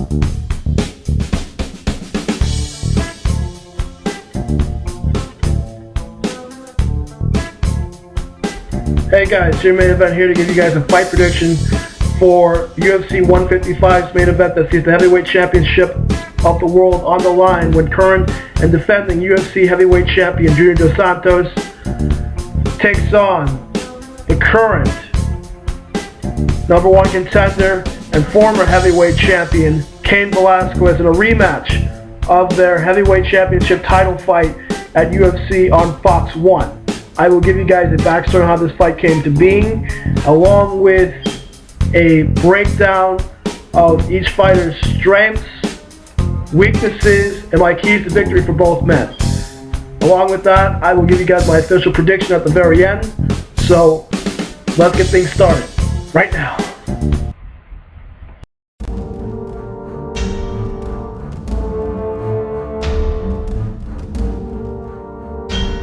Hey guys, your main event here to give you guys a fight prediction for UFC 155's main event that sees the heavyweight championship of the world on the line when current and defending UFC heavyweight champion Junior Dos Santos takes on the current #1 contender and former heavyweight champion Cain Velasquez in a rematch of their heavyweight championship title fight at UFC on Fox 1. I will give you guys a backstory on how this fight came to being, along with a breakdown of each fighter's strengths, weaknesses, and my keys to victory for both men. Along with that, I will give you guys my official prediction at the very end. So, let's get things started right now.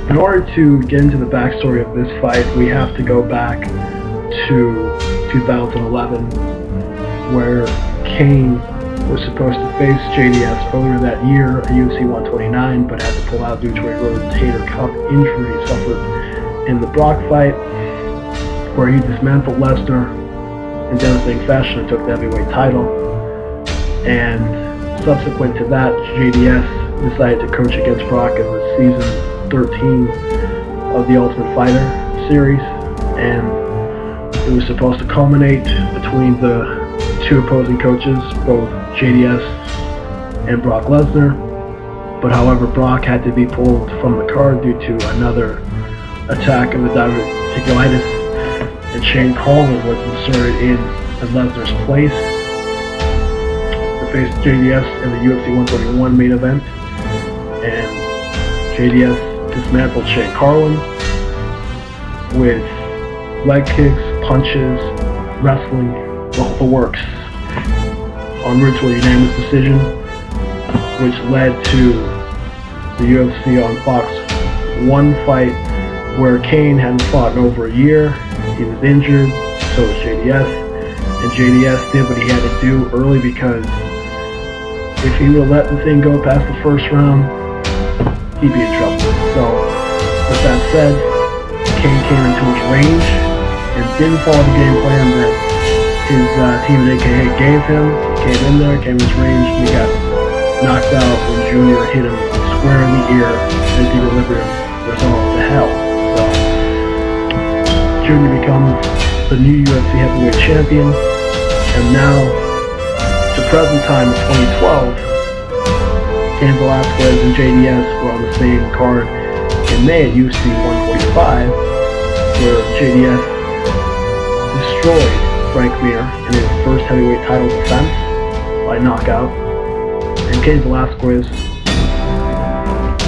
In order to get into the backstory of this fight, we have to go back to 2011, where Cain was supposed to face JDS earlier that year at UFC 129, but had to pull out due to a rotator cuff injury suffered in the Brock fight, where he dismantled Lesnar in devastating fashion and took the heavyweight title. And subsequent to that, JDS decided to coach against Brock in the season 13 of the Ultimate Fighter series, and it was supposed to culminate between the two opposing coaches, both JDS and Brock Lesnar. But however, Brock had to be pulled from the card due to another attack of the diverticulitis, and Shane Carwin was inserted in Lesnar's place to face JDS in the UFC 131 main event, and JDS dismantled Shane Carwin with leg kicks, punches, wrestling, the works, en route to a unanimous decision, which led to the UFC on Fox 1 fight where Cain hadn't fought in over a year. He was injured, so was JDS, and JDS did what he had to do early, because if he would have let the thing go past the first round, he'd be in trouble. So, with that said, Cain came into his range and didn't follow the game plan that his team at AKA gave him. He came in there, came in his range, and he got knocked out when Junior hit him square in the ear, and his equilibrium was all to hell. So, Junior becomes the new UFC heavyweight champion, and now, to present time in 2012, Cain Velasquez and JDS were on the same card in May at UFC 145, where JDS destroyed Frank Mir in his first heavyweight title defense by knockout, and Cain Velasquez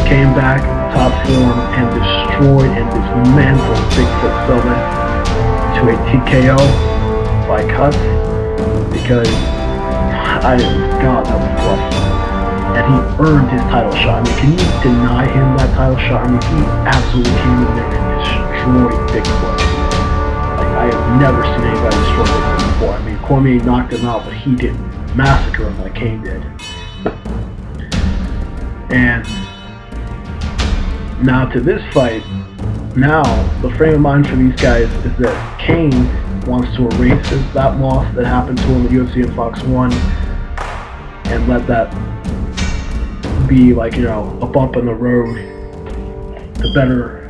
came back top form and destroyed and dismantled Bigfoot Silva to a TKO by cuts, because God, that was rough. And he earned his title shot. I mean, can you deny him that title shot? I mean, he absolutely came in there and destroyed Bigfoot. Like, I have never seen anybody destroy Bigfoot before. I mean, Cormier knocked him out, but he didn't massacre him like Cain did. And now to this fight, now the frame of mind for these guys is that Cain wants to erase that loss that happened to him at UFC and Fox 1 and let that be like, you know, a bump in the road to better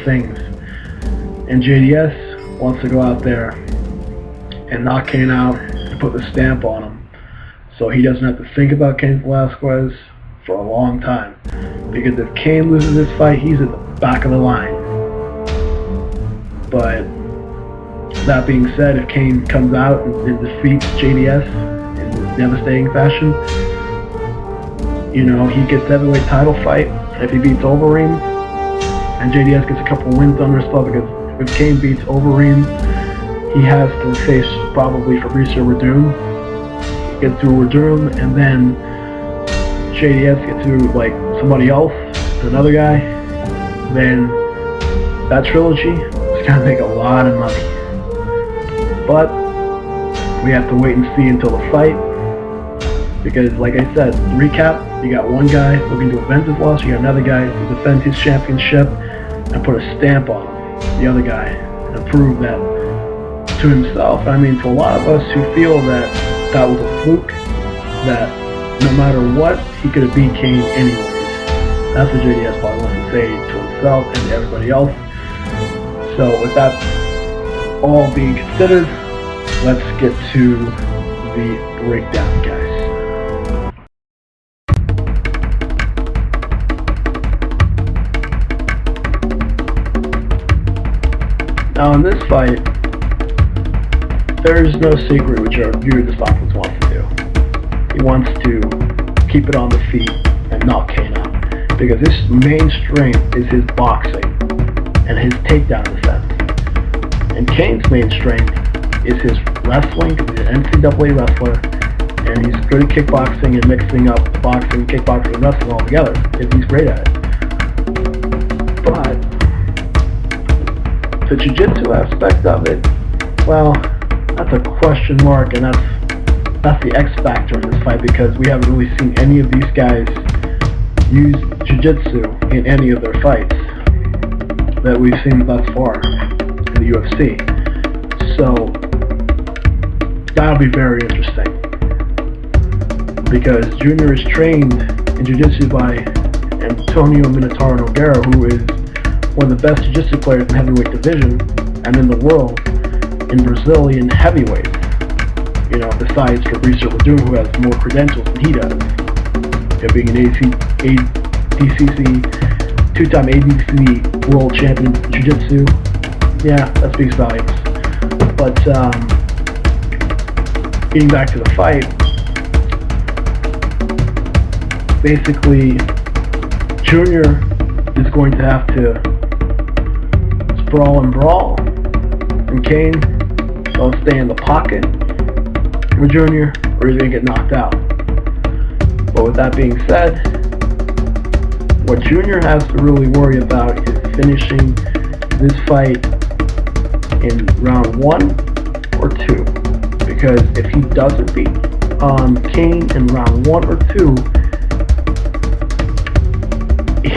things. And JDS wants to go out there and knock Cain out and put the stamp on him, so he doesn't have to think about Cain Velasquez for a long time. Because if Cain loses this fight, he's at the back of the line. But that being said, if Cain comes out and defeats JDS in devastating fashion, you know, he gets the heavyweight title fight. If he beats Overeem, and JDS gets a couple wins under his belt, because if Cain beats Overeem, he has to face probably Fabricio Werdum. He gets through Werdum, and then JDS gets through like somebody else, another guy. Then that trilogy is gonna make a lot of money. But we have to wait and see until the fight. Because, like I said, recap, you got one guy looking to avenge his loss, you got another guy to defend his championship and put a stamp on the other guy and prove that to himself. I mean, to a lot of us who feel that that was a fluke, that no matter what, he could have beat Cain anyways. That's what JDS probably wants to say to himself and to everybody else. So with that all being considered, let's get to the breakdown, guys. Now in this fight, there's no secret what Yuri Santos wants to do. He wants to keep it on the feet and knock Cain out. Because his main strength is his boxing and his takedown defense. And Cain's main strength is his wrestling, he's an NCAA wrestler, and he's good at kickboxing and mixing up boxing, kickboxing, and wrestling all together. He's great at it. But the jiu-jitsu aspect of it, well, that's a question mark, and that's the X factor in this fight, because we haven't really seen any of these guys use jiu-jitsu in any of their fights that we've seen thus far in the UFC. So that'll be very interesting, because Junior is trained in jiu-jitsu by Antonio Minotauro Nogueira, who is one of the best jiu-jitsu players in the heavyweight division and in the world in Brazilian heavyweight. You know, besides Fabricio Verdun, who has more credentials than he does. Being an ADCC, two-time ADCC world champion in jiu-jitsu, yeah, that speaks volumes. But getting back to the fight, basically, Junior is going to have to sprawl and brawl, and Cain will stay in the pocket for Junior, or he's going to get knocked out. But with that being said, what Junior has to really worry about is finishing this fight in round 1 or 2. Because if he doesn't beat Cain in round 1 or 2,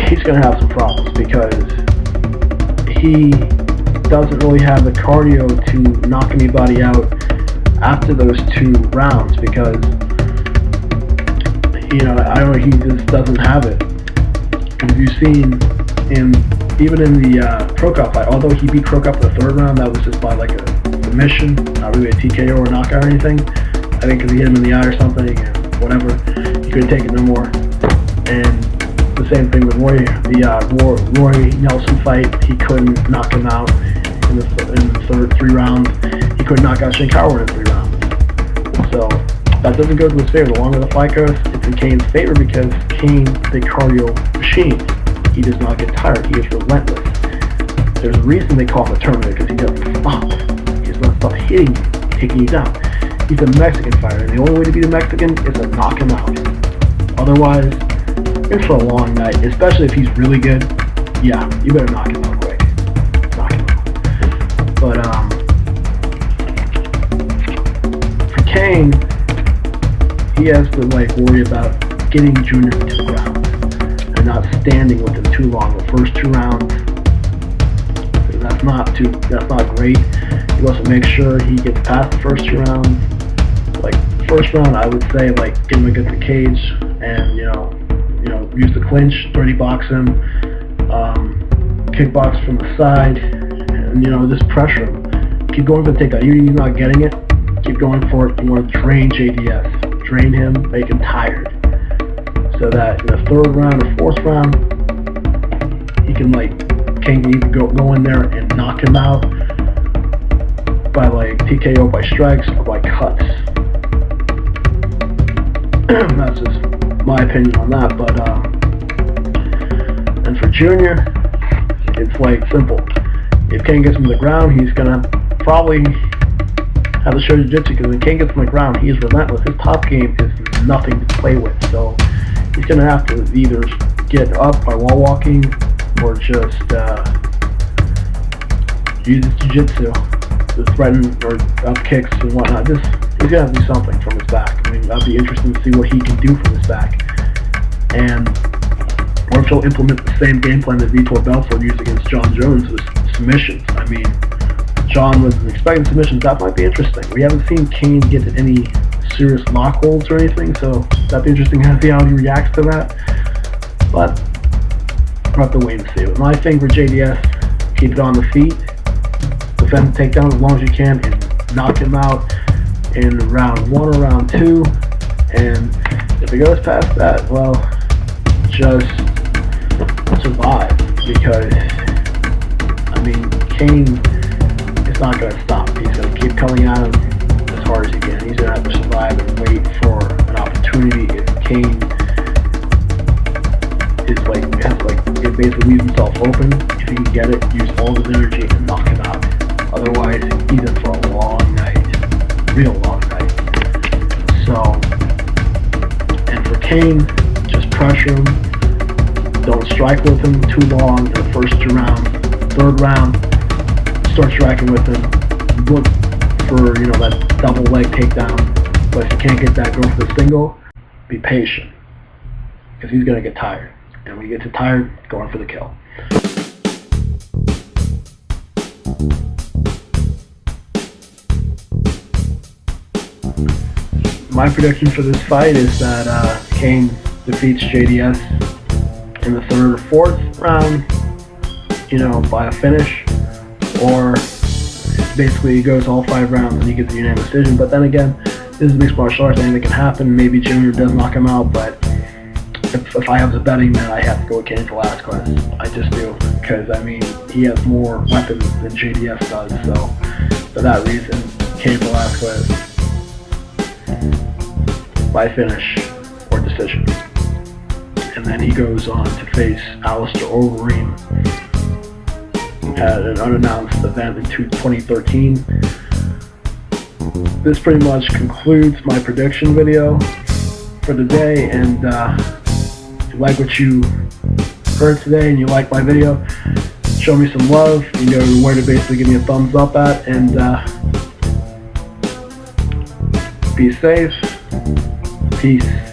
he's going to have some problems, because he doesn't really have the cardio to knock anybody out after those 2 rounds, because you know, I don't know, he just doesn't have it. And you've seen even in the Prokop fight, although he beat Prokop in the 3rd round, that was just by like a submission, not really a TKO or knockout or anything. I think because he hit him in the eye or something, and whatever, he couldn't take it no more. And the same thing with Roy Nelson fight, he couldn't knock him out in the 3 rounds. He couldn't knock out Shane Coward in 3 rounds. So that doesn't go to his favor. The longer the fight goes, it's in Cain's favor, because Cain is a cardio machine. He does not get tired. He is relentless. There's a reason they call him a Terminator, because he doesn't stop. He does not stop hitting you, taking you down. He's a Mexican fighter, and the only way to beat a Mexican is to knock him out. Otherwise, it's for a long night, especially if he's really good. Yeah, you better knock him out quick. Knock him out. But, for Cain, he has to worry about getting Junior to the ground and not standing with him too long. The first 2 rounds, that's not great. He wants to make sure he gets past the first 2 rounds. First round, I would say get him against the cage and use the clinch, dirty box him, kickbox from the side, and just pressure him. Keep going for the takedown. Even if he's not getting it, keep going for it. You want to drain JDS. Drain him, make him tired, so that in the 3rd round or 4th round, he can Cain can either go in there and knock him out by TKO, by strikes, or by cuts. That's just my opinion on that. But and for Junior, it's simple. If Cain gets him to the ground, he's gonna probably have to show jiu-jitsu, because when Cain gets on the ground, he is relentless. His top game is nothing to play with, so he's going to have to either get up by wall walking or just use his jiu-jitsu to threaten or up kicks and whatnot. Just he's going to have to do something from his back. I mean, that'd be interesting to see what he can do from his back. And or if he'll implement the same game plan that Vitor Belfort used against John Jones with submissions. I mean, John was expecting submissions. That might be interesting. We haven't seen Cain get any serious knock holds or anything, so that'd be interesting to see how he reacts to that. But we'll have to wait and see. But my thing for JDS, keep it on the feet, defend the takedown as long as you can, and knock him out in round 1 or round 2. And if it goes past that, well, just survive, because I mean, Cain is not going to stop. He's going to keep coming at him as hard as he can. He's going to have to survive and wait for an opportunity. If Cain is it basically leaves himself open, if he can get it, use all his energy and knock him out. Otherwise, he's in for a long night, real long night. So, and for Cain, just pressure him. Don't strike with him too long in the first 2 rounds. 3rd round, start striking with him. Look for, that double leg takedown. But if you can't get that, go for the single. Be patient, because he's going to get tired. And when he gets tired, going for the kill. My prediction for this fight is that Cain defeats JDS in the 3rd or 4th round, by a finish, or basically he goes all 5 rounds and he gets a unanimous decision. But then again, this is mixed martial arts, anything can happen. Maybe Junior does knock him out, but if I have the betting, then I have to go with Cain Velasquez. I just do, because I mean, he has more weapons than JDS does, so for that reason, Cain Velasquez by finish or decision. And then he goes on to face Alistair Overeem at an unannounced event in 2013. This pretty much concludes my prediction video for the day, and if you like what you heard today and you like my video, show me some love. You know where to basically give me a thumbs up at, and be safe. Peace.